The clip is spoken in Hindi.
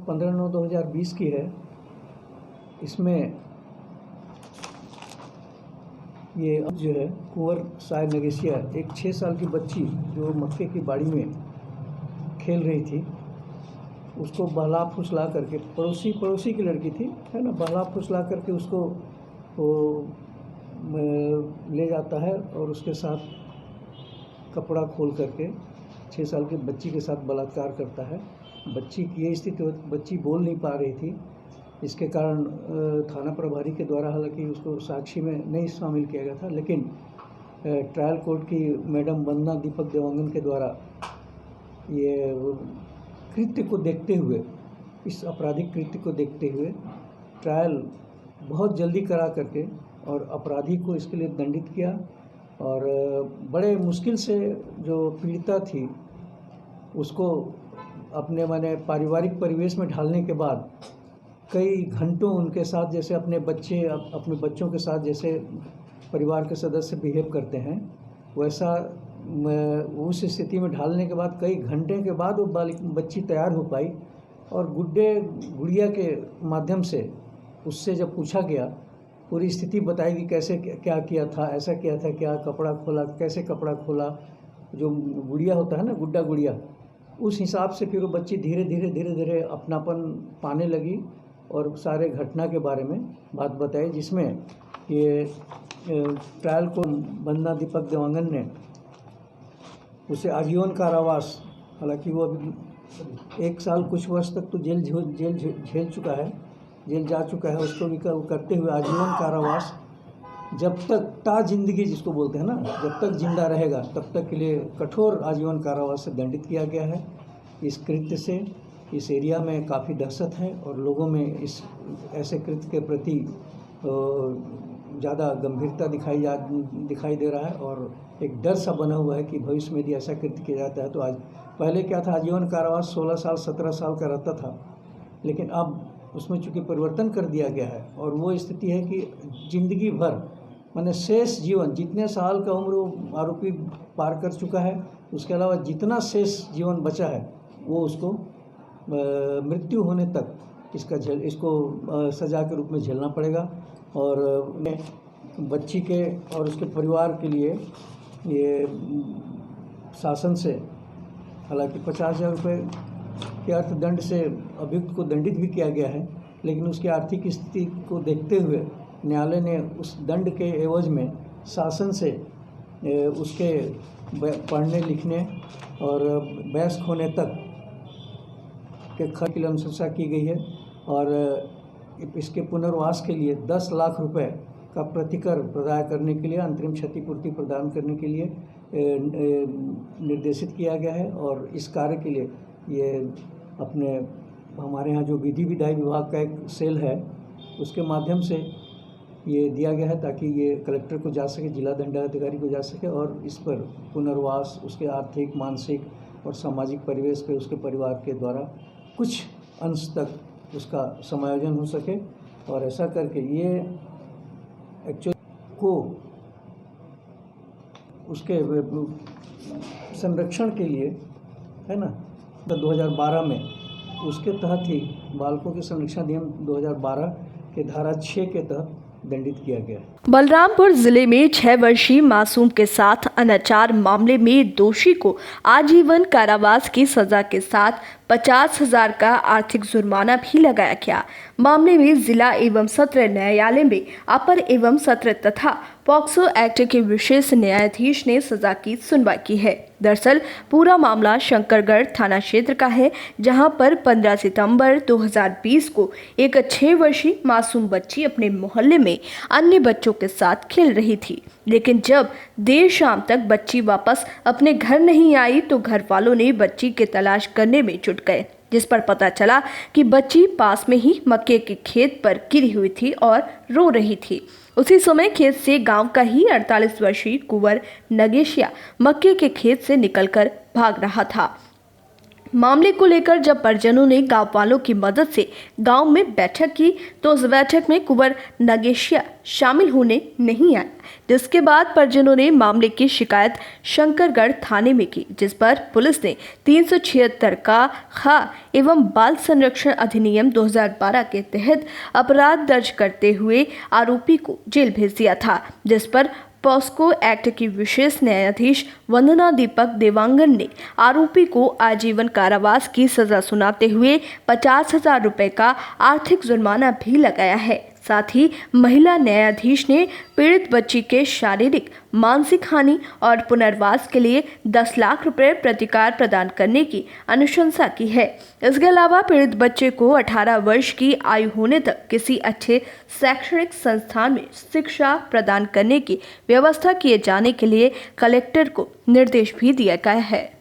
15/9/2020 की है। इसमें ये जो है कुंवर साय नगेशिया, एक 6 साल की बच्ची जो मक्के की बाड़ी में खेल रही थी, उसको बहला फुसला करके, पड़ोसी की लड़की थी, है ना, बहला फुसला करके उसको वो ले जाता है और उसके साथ कपड़ा खोल करके 6 साल की बच्ची के साथ बलात्कार करता है। बच्ची की ये स्थिति, बच्ची बोल नहीं पा रही थी, इसके कारण थाना प्रभारी के द्वारा हालांकि उसको साक्षी में नहीं शामिल किया गया था, लेकिन ट्रायल कोर्ट की मैडम वंदना दीपक देवांगन के द्वारा ये कृत्य को देखते हुए, इस आपराधिक कृत्य को देखते हुए ट्रायल बहुत जल्दी करा करके और अपराधी को इसके लिए दंडित किया। और बड़े मुश्किल से जो पीड़िता थी उसको अपने माने पारिवारिक परिवेश में ढालने के बाद कई घंटों उनके साथ, जैसे अपने बच्चों के साथ जैसे परिवार के सदस्य बिहेव करते हैं, वैसा उस स्थिति में ढालने के बाद कई घंटे के बाद वो बच्ची तैयार हो पाई। और गुड़िया के माध्यम से उससे जब पूछा गया, पूरी स्थिति बताई कि कैसे क्या किया था, ऐसा किया था, क्या कपड़ा खोला, कैसे कपड़ा खोला, जो गुड़िया होता है ना, गुड़िया, उस हिसाब से फिर वो बच्ची धीरे धीरे अपनापन पाने लगी और सारे घटना के बारे में बात बताई, जिसमें ये ट्रायल को वंदना दीपक देवांगन ने उसे आजीवन कारावास, हालांकि वो अभी 1 साल कुछ वर्ष तक तो जेल झेल चुका है, जेल जा चुका है, उसको भी करते हुए आजीवन कारावास, जब तक जिंदगी जिसको बोलते हैं ना, जब तक जिंदा रहेगा तब तक के लिए कठोर आजीवन कारावास से दंडित किया गया है। इस कृत्य से इस एरिया में काफ़ी दहशत है और लोगों में इस ऐसे कृत्य के प्रति ज़्यादा गंभीरता दिखाई दे रहा है और एक डर सा बना हुआ है कि भविष्य में यदि ऐसा कृत्य किया जाता है तो आज, पहले क्या था, आजीवन कारावास 16 साल 17 साल का रहता था, लेकिन अब उसमें चूँकि परिवर्तन कर दिया गया है और वो स्थिति है कि जिंदगी भर, माने शेष जीवन, जितने साल का उम्र वो आरोपी पार कर चुका है, उसके अलावा जितना शेष जीवन बचा है वो उसको मृत्यु होने तक इसको सज़ा के रूप में झेलना पड़ेगा। और बच्ची के और उसके परिवार के लिए ये शासन से हालांकि 50,000 रुपये के अर्थदंड से अभियुक्त को दंडित भी किया गया है, लेकिन उसकी आर्थिक स्थिति को देखते हुए न्यायालय ने उस दंड के एवज में शासन से उसके पढ़ने लिखने और वयस्क होने तक के खर्च के लिए अनुशंसा की गई है और इसके पुनर्वास के लिए 10 लाख रुपए का प्रतिकर प्रदान करने के लिए, अंतरिम क्षतिपूर्ति प्रदान करने के लिए निर्देशित किया गया है। और इस कार्य के लिए ये हमारे यहाँ जो विधि विधायी विभाग का एक सेल है, उसके माध्यम से ये दिया गया है ताकि ये कलेक्टर को जा सके, जिला दंडाधिकारी को जा सके और इस पर पुनर्वास, उसके आर्थिक, मानसिक और सामाजिक परिवेश पे उसके परिवार के द्वारा कुछ अंश तक उसका समायोजन हो सके। और ऐसा करके ये एक्चुअली को उसके संरक्षण के लिए, है ना, 2012 में उसके तहत ही बालकों के संरक्षण अधिनियम 2012 के धारा 6 के तहत दंडित किया गया। बलरामपुर जिले में 6 वर्षीय मासूम के साथ अनाचार मामले में दोषी को आजीवन कारावास की सजा के साथ 50,000 का आर्थिक जुर्माना भी लगाया गया। मामले में जिला एवं सत्र न्यायालय में अपर एवं सत्र तथा पॉक्सो एक्ट के विशेष न्यायाधीश ने सजा की सुनवाई की है। दरअसल पूरा मामला शंकरगढ़ थाना क्षेत्र का है, जहां पर 15 सितंबर 2020 को एक 6 वर्षीय मासूम बच्ची अपने मोहल्ले में अन्य बच्चों के साथ खेल रही थी, लेकिन जब देर शाम तक बच्ची वापस अपने घर नहीं आई तो घर वालों ने बच्ची की तलाश करने में जुट गए, जिस पर पता चला कि बच्ची पास में ही मक्के के खेत पर गिरी हुई थी और रो रही थी। उसी समय खेत से गांव का ही 48 वर्षीय कुंवर नगेशिया मक्के के खेत से निकलकर भाग रहा था। मामले को लेकर जब परिजनों ने गांव वालों की मदद से गांव में बैठक की तो उस बैठक में कुंवर नगेशिया शामिल होने नहीं आया, जिसके बाद परिजनों ने मामले की शिकायत शंकरगढ़ थाने में की, जिस पर पुलिस ने 376 का खा एवं बाल संरक्षण अधिनियम 2012 के तहत अपराध दर्ज करते हुए आरोपी को जेल भेज दिया था, जिस पर पॉस्को एक्ट की विशेष न्यायाधीश वंदना दीपक देवांगन ने आरोपी को आजीवन कारावास की सजा सुनाते हुए 50,000 रुपए का आर्थिक जुर्माना भी लगाया है। साथ ही महिला न्यायाधीश ने पीड़ित बच्ची के शारीरिक, मानसिक हानि और पुनर्वास के लिए 10 लाख रुपए प्रतिकार प्रदान करने की अनुशंसा की है। इसके अलावा पीड़ित बच्चे को 18 वर्ष की आयु होने तक किसी अच्छे शैक्षणिक संस्थान में शिक्षा प्रदान करने की व्यवस्था किए जाने के लिए कलेक्टर को निर्देश भी दिया गया है।